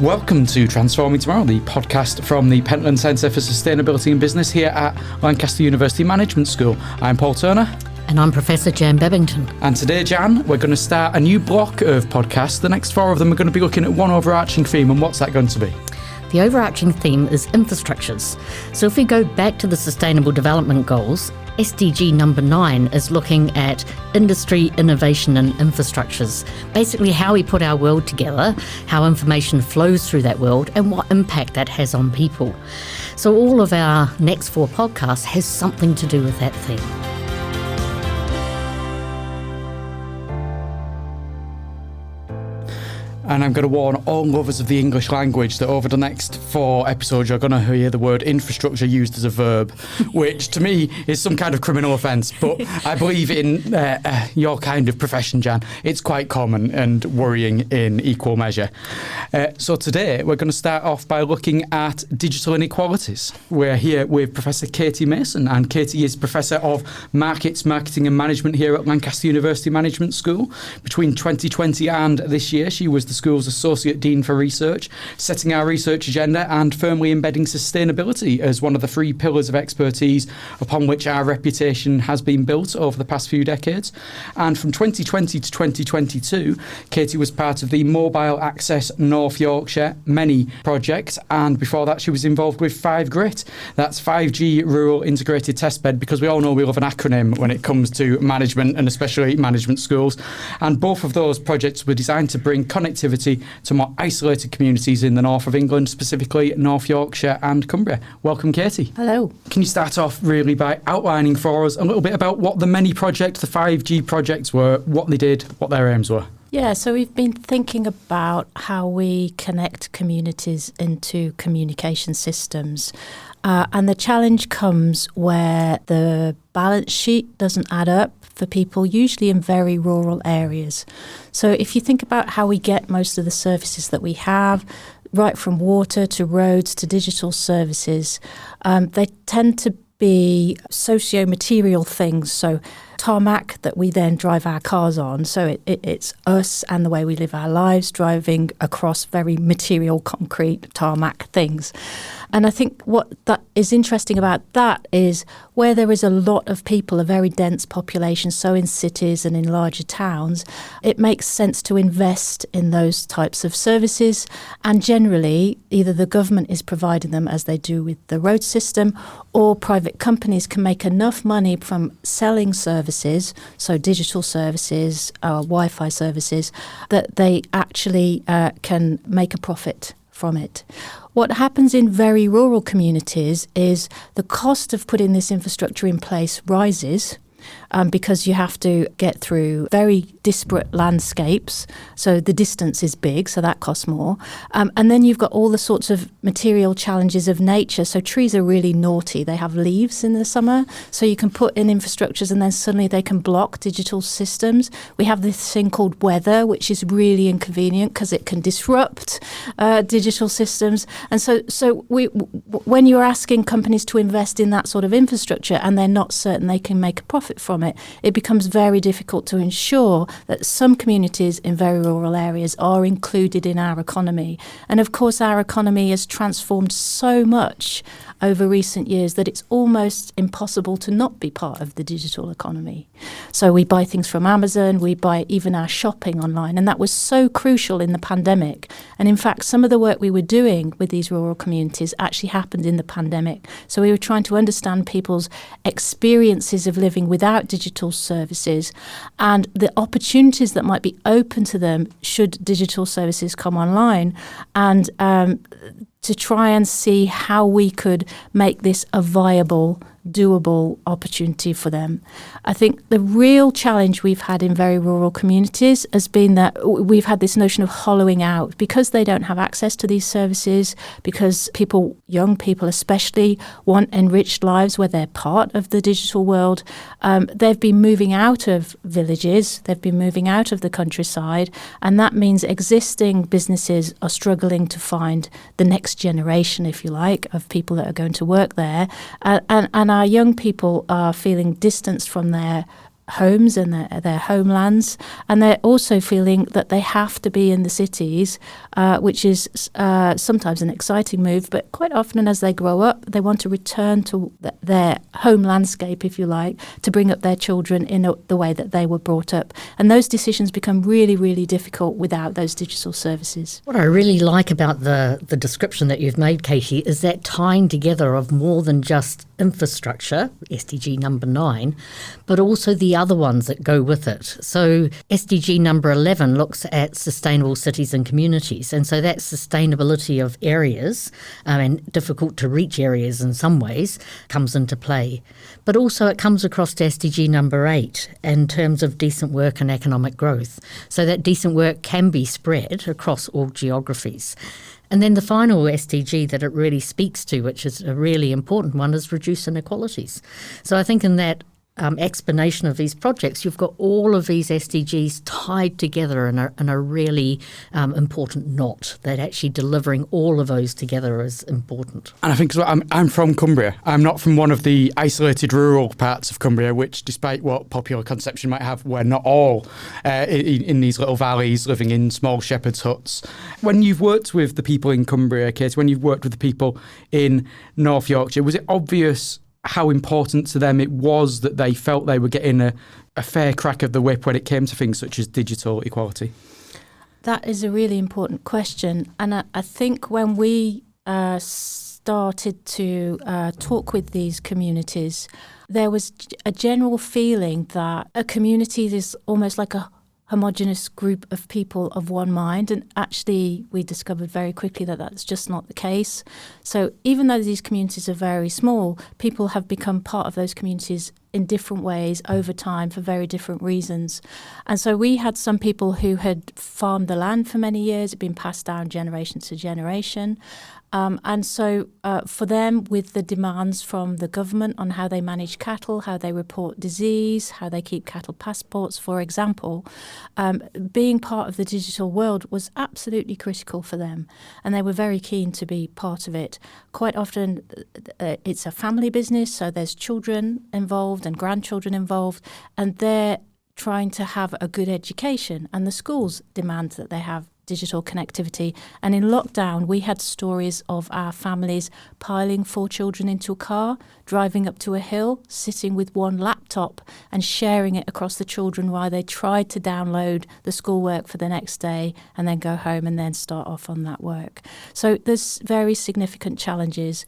Welcome to Transforming Tomorrow, the podcast from the Pentland Centre for Sustainability and Business here at Lancaster University Management School. I'm Paul Turner. And I'm Professor Jan Bebbington. And today, Jan, we're going to start a new block of podcasts. The next 4 of them are going to be looking at one overarching theme. And what's that going to be? The overarching theme is infrastructures. So if we go back to the Sustainable Development Goals, SDG number 9 is looking at industry, innovation and infrastructures. Basically how we put our world together, how information flows through that world and what impact that has on people. So all of our next 4 podcasts has something to do with that theme. And I'm going to warn all lovers of the English language that over the next 4 episodes you're going to hear the word infrastructure used as a verb, which to me is some kind of criminal offence. But I believe in your kind of profession, Jan, it's quite common and worrying in equal measure. So today we're going to start off by looking at digital inequalities. We're here with Professor Katy Mason, and Katy is Professor of Markets, Marketing and Management here at Lancaster University Management School. Between 2020 and this year, she was the school's Associate Dean for Research, setting our research agenda and firmly embedding sustainability as one of the 3 pillars of expertise upon which our reputation has been built over the past few decades. And from 2020 to 2022, Katy was part of the Mobile Access North Yorkshire Many project, and before that she was involved with 5GRIT. That's 5G Rural Integrated Testbed, because we all know we love an acronym when it comes to management and especially management schools. And both of those projects were designed to bring connectivity to more isolated communities in the north of England, specifically North Yorkshire and Cumbria. Welcome, Katy. Hello. Can you start off really by outlining for us a little bit about what the Many project, the 5G projects were, what they did, what their aims were? Yeah, so we've been thinking about how we connect communities into communication systems. And the challenge comes where the balance sheet doesn't add up for people, usually in very rural areas. So if you think about how we get most of the services that we have, right from water to roads to digital services, they tend to be socio-material things. So tarmac that we then drive our cars on. So it's us and the way we live our lives driving across very material, concrete, tarmac things. And I think what that is interesting about that is where there is a lot of people, a very dense population, so in cities and in larger towns, it makes sense to invest in those types of services. And generally, either the government is providing them as they do with the road system, or private companies can make enough money from selling services, so digital services, Wi-Fi services, that they actually can make a profit from it. What happens in very rural communities is the cost of putting this infrastructure in place rises because you have to get through very disparate landscapes. So the distance is big, so that costs more. And then you've got all the sorts of material challenges of nature. So trees are really naughty. They have leaves in the summer. So you can put in infrastructures and then suddenly they can block digital systems. We have this thing called weather, which is really inconvenient because it can disrupt digital systems. And so when you're asking companies to invest in that sort of infrastructure and they're not certain they can make a profit from it, it becomes very difficult to ensure that some communities in very rural areas are included in our economy. And of course, our economy has transformed so much over recent years that it's almost impossible to not be part of the digital economy. So we buy things from Amazon, we buy even our shopping online, and that was so crucial in the pandemic. And in fact, some of the work we were doing with these rural communities actually happened in the pandemic. So we were trying to understand people's experiences of living without digital services and the opportunities that might be open to them should digital services come online, and to try and see how we could make this a viable, doable opportunity for them. I think the real challenge we've had in very rural communities has been that we've had this notion of hollowing out because they don't have access to these services, because people, young people especially, want enriched lives where they're part of the digital world. They've been moving out of villages, they've been moving out of the countryside, and that means existing businesses are struggling to find the next generation, if you like, of people that are going to work there. And our young people are feeling distanced from their homes and their homelands, and they're also feeling that they have to be in the cities, which is sometimes an exciting move, but quite often as they grow up, they want to return to their home landscape, if you like, to bring up their children in the way that they were brought up. And those decisions become really, really difficult without those digital services. What I really like about the description that you've made, Katy, is that tying together of more than just infrastructure, SDG number 9, but also the other ones that go with it. So SDG number 11 looks at sustainable cities and communities, and so that sustainability of areas and difficult to reach areas in some ways comes into play. But also it comes across to SDG number 8 in terms of decent work and economic growth, so that decent work can be spread across all geographies. And then the final SDG that it really speaks to, which is a really important one, is reduce inequalities. So I think in that explanation of these projects, you've got all of these SDGs tied together in a really important knot, that actually delivering all of those together is important. And I think as well, I'm from Cumbria. I'm not from one of the isolated rural parts of Cumbria, which, despite what popular conception might have, we're not all in these little valleys living in small shepherd's huts. When you've worked with the people in Cumbria, Kate, when you've worked with the people in North Yorkshire, was it obvious how important to them it was that they felt they were getting a fair crack of the whip when it came to things such as digital equality? That is a really important question. And I think when we started to talk with these communities, there was a general feeling that a community is almost like a homogenous group of people of one mind, and actually we discovered very quickly that that's just not the case. So even though these communities are very small, people have become part of those communities in different ways over time for very different reasons. And so we had some people who had farmed the land for many years, it had been passed down generation to generation. And so for them, with the demands from the government on how they manage cattle, how they report disease, how they keep cattle passports, for example, being part of the digital world was absolutely critical for them. And they were very keen to be part of it. Quite often, it's a family business, so there's children involved and grandchildren involved, and they're trying to have a good education, and the schools demand that they have digital connectivity. And in lockdown, we had stories of our families piling 4 children into a car, driving up to a hill, sitting with one laptop and sharing it across the children while they tried to download the schoolwork for the next day and then go home and then start off on that work. So there's very significant challenges.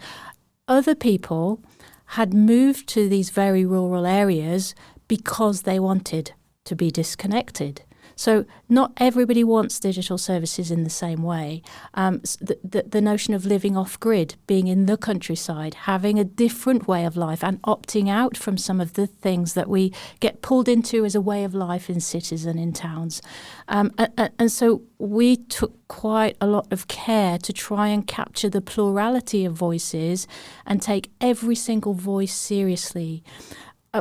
Other people had moved to these very rural areas because they wanted to be disconnected. So not everybody wants digital services in the same way. The notion of living off-grid, being in the countryside, having a different way of life and opting out from some of the things that we get pulled into as a way of life in cities and in towns. And so we took quite a lot of care to try and capture the plurality of voices and take every single voice seriously.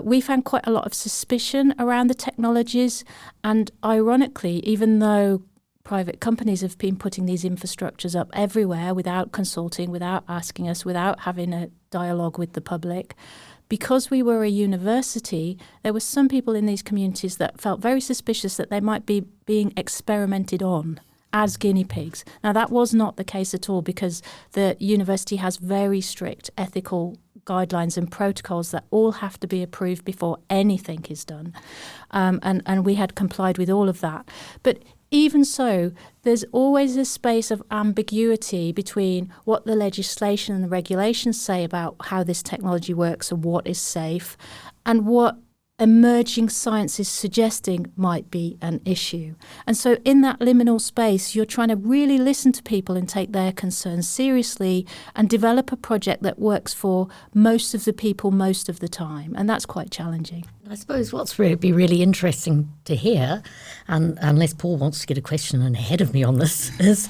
We found quite a lot of suspicion around the technologies, and ironically, even though private companies have been putting these infrastructures up everywhere without consulting, without asking us, without having a dialogue with the public, because we were a university, there were some people in these communities that felt very suspicious that they might be being experimented on as guinea pigs. Now, that was not the case at all, because the university has very strict ethical guidelines and protocols that all have to be approved before anything is done. And we had complied with all of that. But even so, there's always a space of ambiguity between what the legislation and the regulations say about how this technology works and what is safe, and what emerging science is suggesting might be an issue. And so in that liminal space, you're trying to really listen to people and take their concerns seriously and develop a project that works for most of the people most of the time. And that's quite challenging. I suppose what's be really interesting to hear, and unless Paul wants to get a question in ahead of me on this, is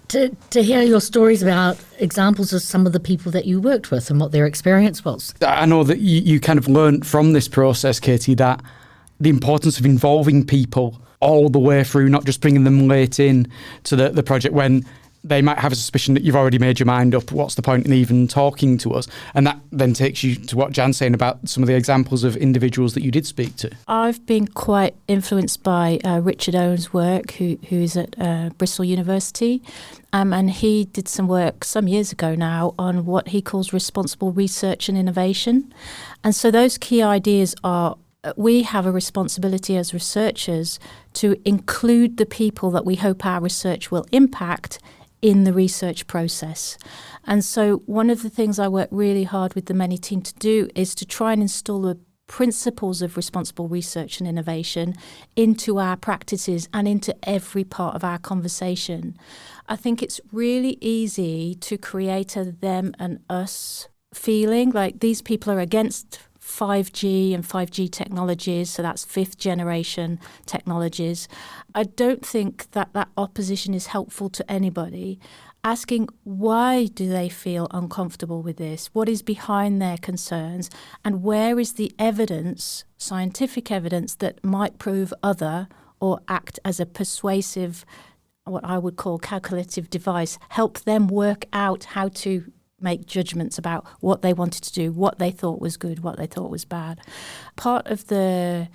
to hear your stories about examples of some of the people that you worked with and what their experience was. I know that you kind of learned from this process, Katy, that the importance of involving people all the way through, not just bringing them late in to the project when they might have a suspicion that you've already made your mind up. What's the point in even talking to us? And that then takes you to what Jan's saying about some of the examples of individuals that you did speak to. I've been quite influenced by Richard Owen's work, who is at Bristol University. And he did some work some years ago now on what he calls responsible research and innovation. And so those key ideas are, we have a responsibility as researchers to include the people that we hope our research will impact in the research process. And so one of the things I work really hard with the Many team to do is to try and install the principles of responsible research and innovation into our practices and into every part of our conversation. I think it's really easy to create a them and us feeling, like these people are against 5G and 5G technologies, so that's fifth generation technologies. I don't think that opposition is helpful to anybody. Asking why do they feel uncomfortable with this? What is behind their concerns? And where is the evidence, scientific evidence, that might prove other or act as a persuasive, what I would call calculative device, help them work out how to make judgments about what they wanted to do, what they thought was good, what they thought was bad. Part of the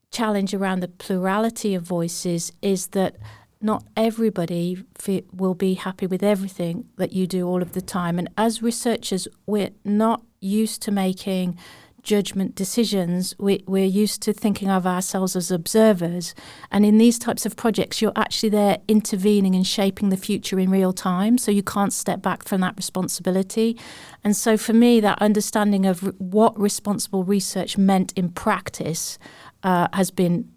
challenge around the plurality of voices is that not everybody will be happy with everything that you do all of the time. And as researchers, we're not used to making judgment decisions. We're used to thinking of ourselves as observers. And in these types of projects, you're actually there intervening and shaping the future in real time. So you can't step back from that responsibility. And so for me, that understanding of what responsible research meant in practice has been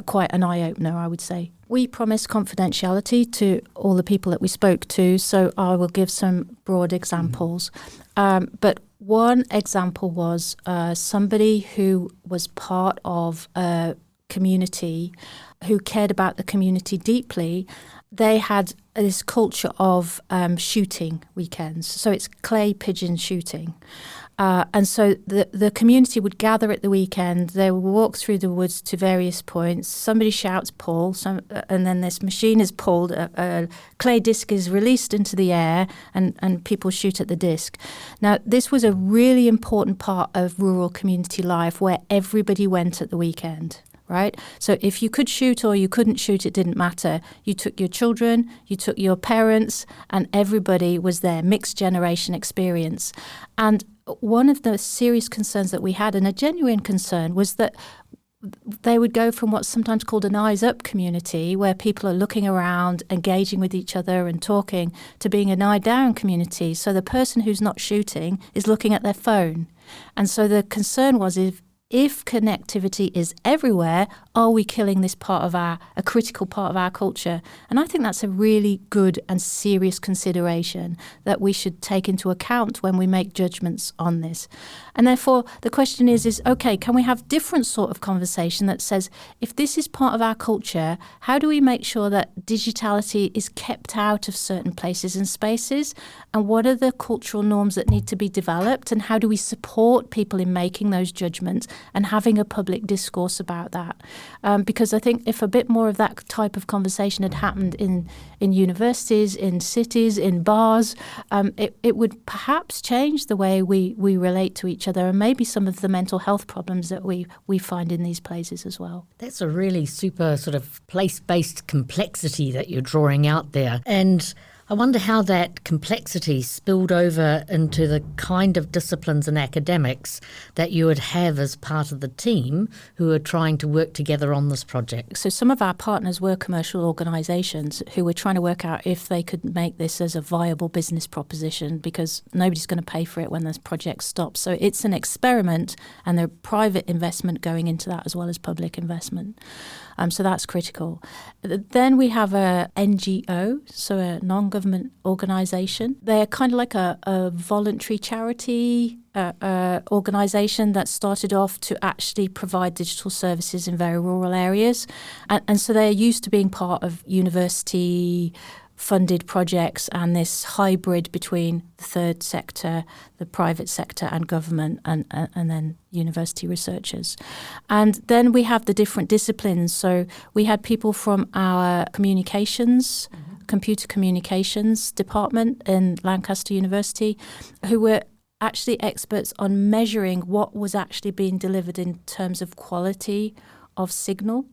quite an eye-opener, I would say. We promised confidentiality to all the people that we spoke to, so I will give some broad examples. But one example was somebody who was part of a community who cared about the community deeply. They had this culture of shooting weekends. So it's clay pigeon shooting. And so the community would gather at the weekend. They would walk through the woods to various points. Somebody shouts, pull, and then this machine is pulled. A clay disc is released into the air, and people shoot at the disc. Now, this was a really important part of rural community life where everybody went at the weekend. Right? So if you could shoot or you couldn't shoot, it didn't matter. You took your children, you took your parents, and everybody was there, mixed generation experience. And one of the serious concerns that we had, and a genuine concern, was that they would go from what's sometimes called an eyes up community, where people are looking around, engaging with each other and talking, to being an eye down community. So the person who's not shooting is looking at their phone. And so the concern was, if connectivity is everywhere, are we killing this part of a critical part of our culture? And I think that's a really good and serious consideration that we should take into account when we make judgments on this. And therefore, the question is okay, can we have different sort of conversation that says, if this is part of our culture, how do we make sure that digitality is kept out of certain places and spaces? And what are the cultural norms that need to be developed? And how do we support people in making those judgments and having a public discourse about that? Because I think if a bit more of that type of conversation had happened in universities, in cities, in bars, it would perhaps change the way we relate to each other, and maybe some of the mental health problems that we find in these places as well. That's a really super sort of place-based complexity that you're drawing out there. And I wonder how that complexity spilled over into the kind of disciplines and academics that you would have as part of the team who are trying to work together on this project. So some of our partners were commercial organisations who were trying to work out if they could make this as a viable business proposition, because nobody's going to pay for it when this project stops. So it's an experiment, and there's private investment going into that as well as public investment. So that's critical. Then we have a NGO, so a non-government organisation. They're kind of like a voluntary charity organisation that started off to actually provide digital services in very rural areas. And so they're used to being part of university funded projects and this hybrid between the third sector, the private sector and government, and then university researchers. And then we have the different disciplines. So we had people from our communications computer communications department in Lancaster University, who were actually experts on measuring what was actually being delivered in terms of quality of signal.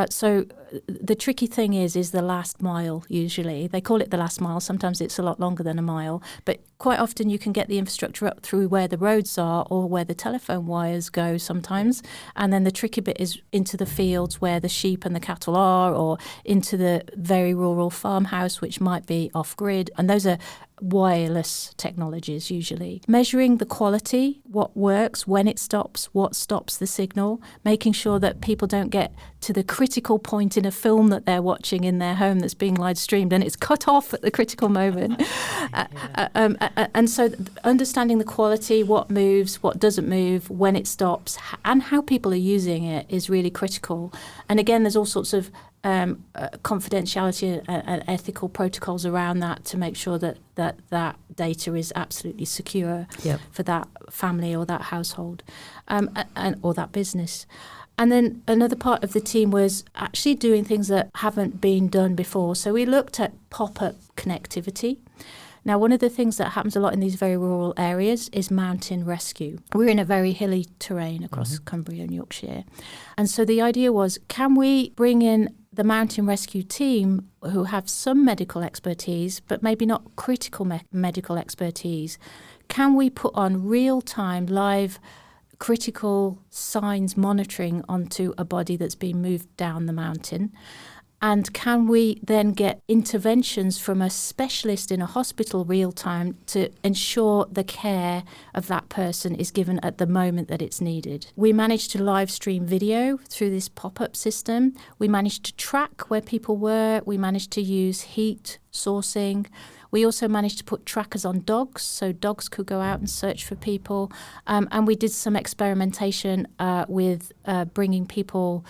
So the tricky thing is the last mile, usually. They call it the last mile. Sometimes it's a lot longer than a mile. But quite often you can get the infrastructure up through where the roads are or where the telephone wires go sometimes. And then the tricky bit is into the fields where the sheep and the cattle are, or into the very rural farmhouse, which might be off-grid. And those are wireless technologies usually. Measuring the quality, what works, when it stops, what stops the signal, making sure that people don't get to the critical point in a film that they're watching in their home that's being live streamed and it's cut off at the critical moment. And so understanding the quality, what moves, what doesn't move, when it stops, and how people are using it is really critical. And again, there's all sorts of confidentiality and ethical protocols around that to make sure that data is absolutely secure for that family or that household or that business. And then another part of the team was actually doing things that haven't been done before. So we looked at pop-up connectivity. Now, one of the things that happens a lot in these very rural areas is mountain rescue. We're in a very hilly terrain across Cumbria and Yorkshire. And so the idea was, can we bring in the mountain rescue team who have some medical expertise, but maybe not critical medical expertise? Can we put on real-time, live, critical signs monitoring onto a body that's being moved down the mountain? And can we then get interventions from a specialist in a hospital real time to ensure the care of that person is given at the moment that it's needed? We managed to live stream video through this pop-up system. We managed to track where people were. We managed to use heat sourcing. We also managed to put trackers on dogs, so dogs could go out and search for people. And we did some experimentation with bringing people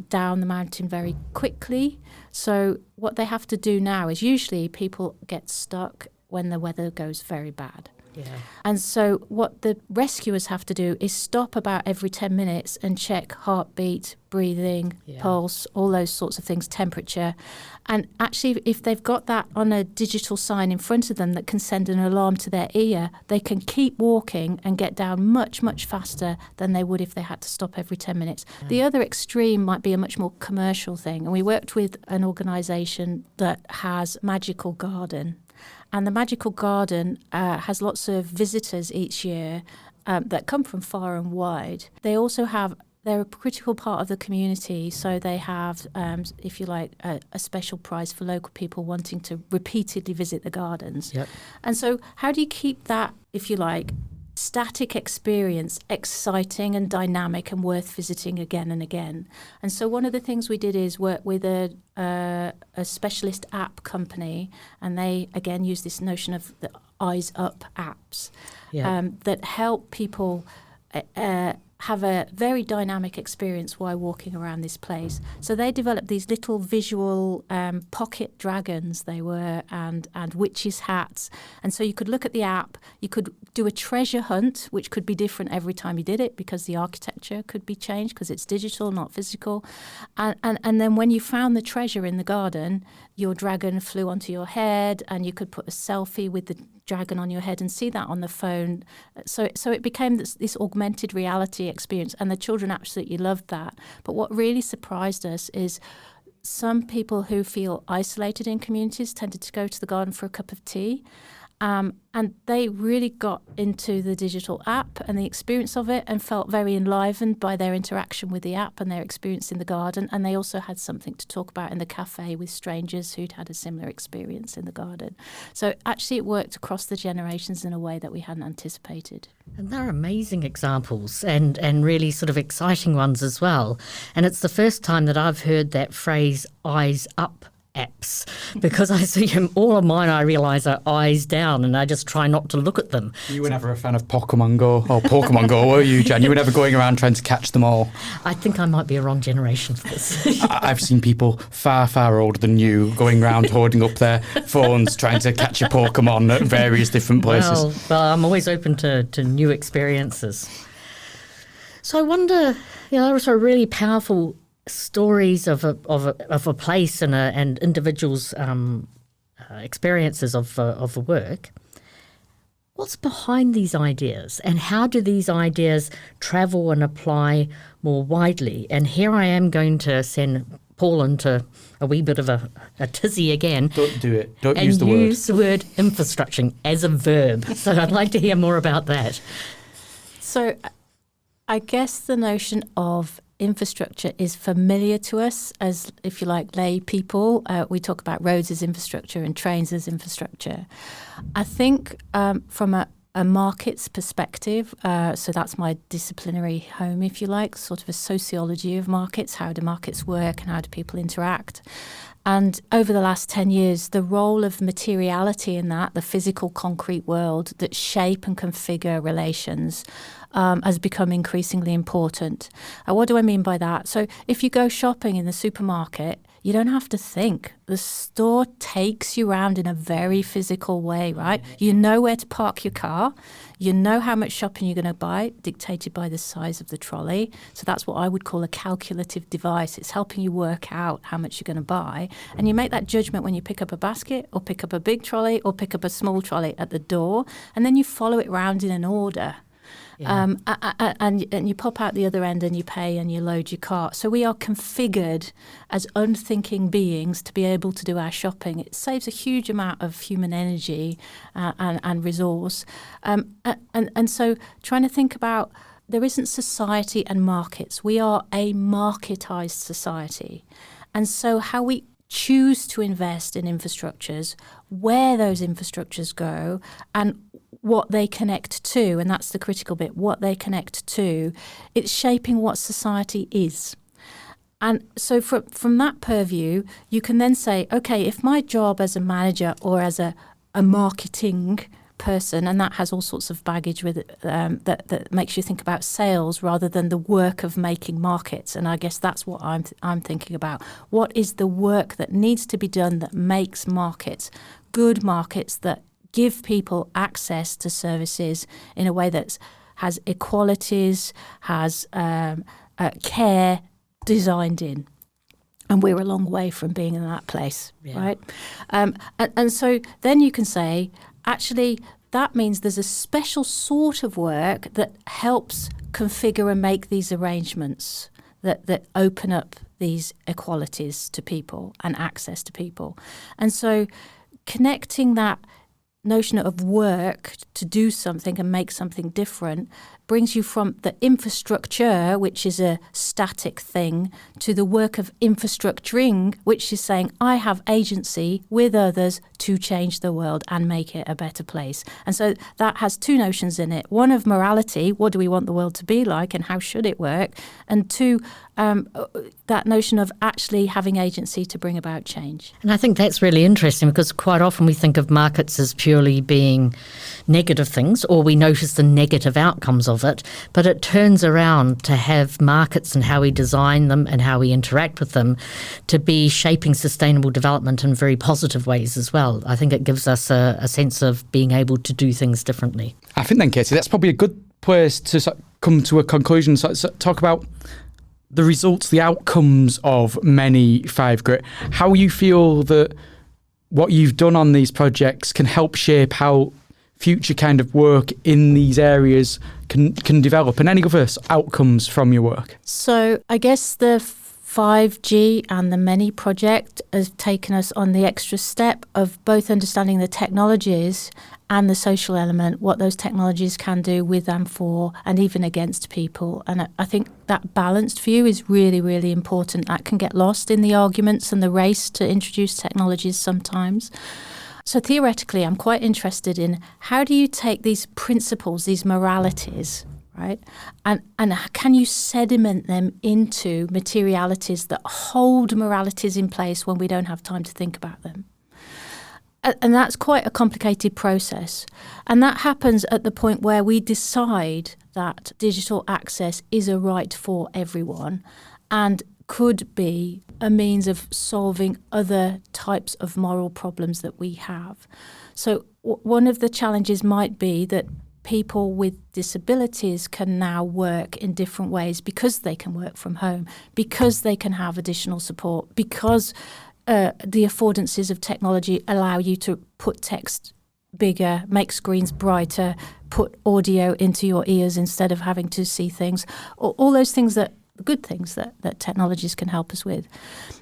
down the mountain very quickly. So what they have to do now is usually people get stuck when the weather goes very bad. Yeah. And so what the rescuers have to do is stop about every 10 minutes and check heartbeat, breathing, pulse, all those sorts of things, temperature. And actually, if they've got that on a digital sign in front of them that can send an alarm to their ear, they can keep walking and get down much, much faster than they would if they had to stop every 10 minutes. Yeah. The other extreme might be a much more commercial thing. And we worked with an organisation that has Magical Garden. And the Magical Garden has lots of visitors each year that come from far and wide. They also they're a critical part of the community, so they have, if you like, a special prize for local people wanting to repeatedly visit the gardens. Yep. And so how do you keep that, if you like, static experience exciting and dynamic and worth visiting again and again? And so one of the things we did is work with a specialist app company, and they again use this notion of the eyes up apps that help people have a very dynamic experience while walking around this place. So they developed these little visual pocket dragons, they were, and witches' hats. And so you could look at the app, you could do a treasure hunt, which could be different every time you did it because the architecture could be changed because it's digital, not physical. And then when you found the treasure in the garden, your dragon flew onto your head, and you could put a selfie with the dragon on your head and see that on the phone. So it became this augmented reality experience, and the children absolutely loved that. But what really surprised us is some people who feel isolated in communities tended to go to the garden for a cup of tea. And they really got into the digital app and the experience of it and felt very enlivened by their interaction with the app and their experience in the garden. And they also had something to talk about in the cafe with strangers who'd had a similar experience in the garden. So actually it worked across the generations in a way that we hadn't anticipated. And they're amazing examples and really sort of exciting ones as well. And it's the first time that I've heard that phrase, eyes up apps, because I see all of mine, I realise, are eyes down, and I just try not to look at them. You were never a fan of Pokemon Go, were you, Jen? You were never going around trying to catch them all. I think I might be a wrong generation for this. I've seen people far, far older than you going around holding up their phones trying to catch a Pokemon at various different places. Well, I'm always open to new experiences. So I wonder, there was a really powerful stories of a place and individuals' experiences of the work. What's behind these ideas, and how do these ideas travel and apply more widely? And here I am going to send Paul into a wee bit of a tizzy again. Don't do it. Don't use the word. And use the word infrastructure as a verb. So I'd like to hear more about that. So I guess the notion of infrastructure is familiar to us as, if you like, lay people. We talk about roads as infrastructure and trains as infrastructure. I think from a markets perspective, so that's my disciplinary home, if you like, sort of a sociology of markets. How do markets work and how do people interact? And over the last 10 years, the role of materiality in that, the physical concrete world that shape and configure relations, has become increasingly important. What do I mean by that? So if you go shopping in the supermarket, you don't have to think. The store takes you around in a very physical way, right? You know where to park your car. You know how much shopping you're going to buy, dictated by the size of the trolley. So that's what I would call a calculative device. It's helping you work out how much you're going to buy. And you make that judgment when you pick up a basket or pick up a big trolley or pick up a small trolley at the door. And then you follow it around in an order. Yeah. And you pop out the other end and you pay and you load your cart. So we are configured as unthinking beings to be able to do our shopping. It saves a huge amount of human energy and resource. And so trying to think about, there isn't society and markets. We are a marketized society. And so how we choose to invest in infrastructures, where those infrastructures go, and what they connect to, and that's the critical bit, what they connect to, it's shaping what society is. And so from that purview, you can then say, okay, if my job as a manager or as a marketing person, and that has all sorts of baggage with it, that makes you think about sales rather than the work of making markets. And I guess that's what I'm thinking about. What is the work that needs to be done that makes markets, good markets that give people access to services in a way that has equalities, has care designed in. And we're a long way from being in that place, right? And so then you can say, actually, that means there's a special sort of work that helps configure and make these arrangements that open up these equalities to people and access to people. And so connecting that notion of work to do something and make something different brings you from the infrastructure, which is a static thing, to the work of infrastructuring, which is saying I have agency with others to change the world and make it a better place. And so that has two notions in it. One of morality, what do we want the world to be like and how should it work? And two, that notion of actually having agency to bring about change. And I think that's really interesting because quite often we think of markets as purely being negative things, or we notice the negative outcomes of it, but it turns around to have markets and how we design them and how we interact with them to be shaping sustainable development in very positive ways as well. I think it gives us a sense of being able to do things differently. I think then, Katy, that's probably a good place to come to a conclusion. So talk about the results, the outcomes of many 5 Grit. How you feel that what you've done on these projects can help shape how future kind of work in these areas can develop, and any other outcomes from your work? So I guess the 5G and the Many project has taken us on the extra step of both understanding the technologies and the social element, what those technologies can do with and for and even against people. And I think that balanced view is really, really important. That can get lost in the arguments and the race to introduce technologies sometimes. So theoretically, I'm quite interested in how do you take these principles, these moralities, right, and can you sediment them into materialities that hold moralities in place when we don't have time to think about them? And that's quite a complicated process. And that happens at the point where we decide that digital access is a right for everyone and could be a means of solving other types of moral problems that we have. So one of the challenges might be that people with disabilities can now work in different ways because they can work from home, because they can have additional support, because the affordances of technology allow you to put text bigger, make screens brighter, put audio into your ears instead of having to see things, all those things good things that technologies can help us with.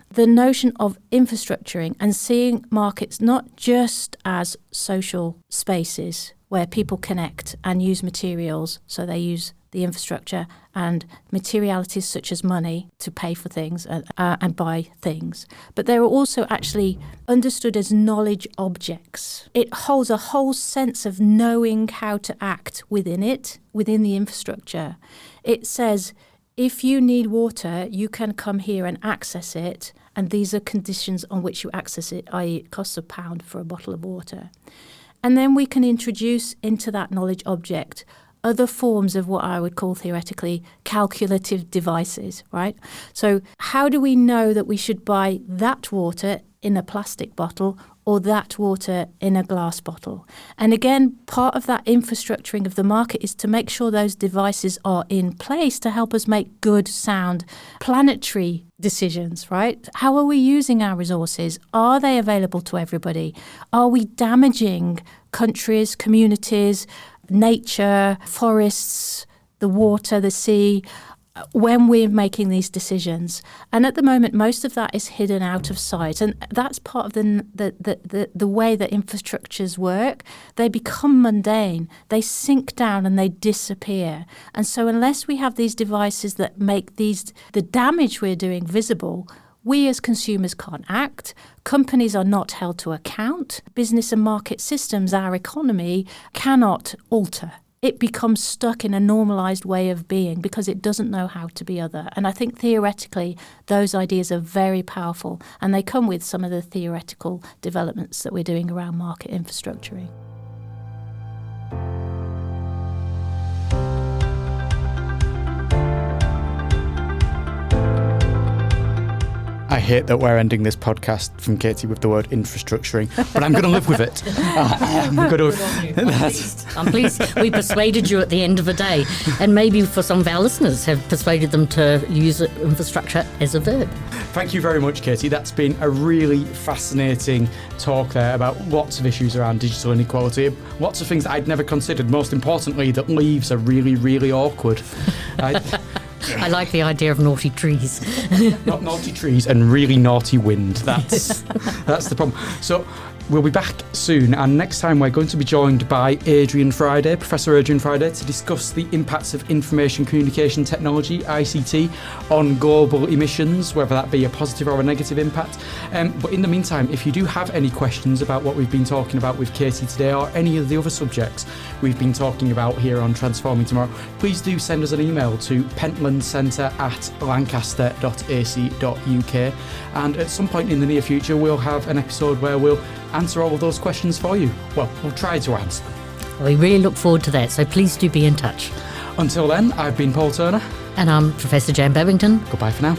The notion of infrastructuring and seeing markets not just as social spaces where people connect and use materials, so they use the infrastructure and materialities such as money to pay for things and buy things. But they're also actually understood as knowledge objects. It holds a whole sense of knowing how to act within the infrastructure. It says, if you need water, you can come here and access it, and these are conditions on which you access it, i.e. it costs £1 for a bottle of water. And then we can introduce into that knowledge object other forms of what I would call theoretically calculative devices, right? So how do we know that we should buy that water in a plastic bottle or that water in a glass bottle? And again, part of that infrastructuring of the market is to make sure those devices are in place to help us make good, sound, planetary decisions, right? How are we using our resources? Are they available to everybody? Are we damaging countries, communities, nature, forests, the water, the sea, when we're making these decisions? And at the moment, most of that is hidden out of sight. And that's part of the way that infrastructures work. They become mundane, they sink down and they disappear. And so unless we have these devices that make the damage we're doing visible, we as consumers can't act. Companies are not held to account. Business and market systems, our economy, cannot alter. It becomes stuck in a normalised way of being because it doesn't know how to be other. And I think theoretically those ideas are very powerful, and they come with some of the theoretical developments that we're doing around market infrastructuring. I hate that we're ending this podcast from Katy with the word infrastructuring, but I'm going to live with it. I'm pleased we persuaded you at the end of the day, and maybe for some of our listeners have persuaded them to use infrastructure as a verb. Thank you very much, Katy. That's been a really fascinating talk there about lots of issues around digital inequality, lots of things that I'd never considered. Most importantly, that leaves are really, really awkward. I like the idea of naughty trees. Not naughty trees and really naughty wind. That's the problem. So we'll be back soon, and next time we're going to be joined by Professor Adrian Friday, to discuss the impacts of information communication technology, ICT, on global emissions, whether that be a positive or a negative impact. But in the meantime, if you do have any questions about what we've been talking about with Katy today, or any of the other subjects we've been talking about here on Transforming Tomorrow, please do send us an email to pentlandcentre@lancaster.ac.uk, and at some point in the near future we'll have an episode where we'll answer all of those questions for you. Well, we'll try to answer them. We really look forward to that, so please do be in touch. Until then, I've been Paul Turner. And I'm Professor Jan Babington. Goodbye for now.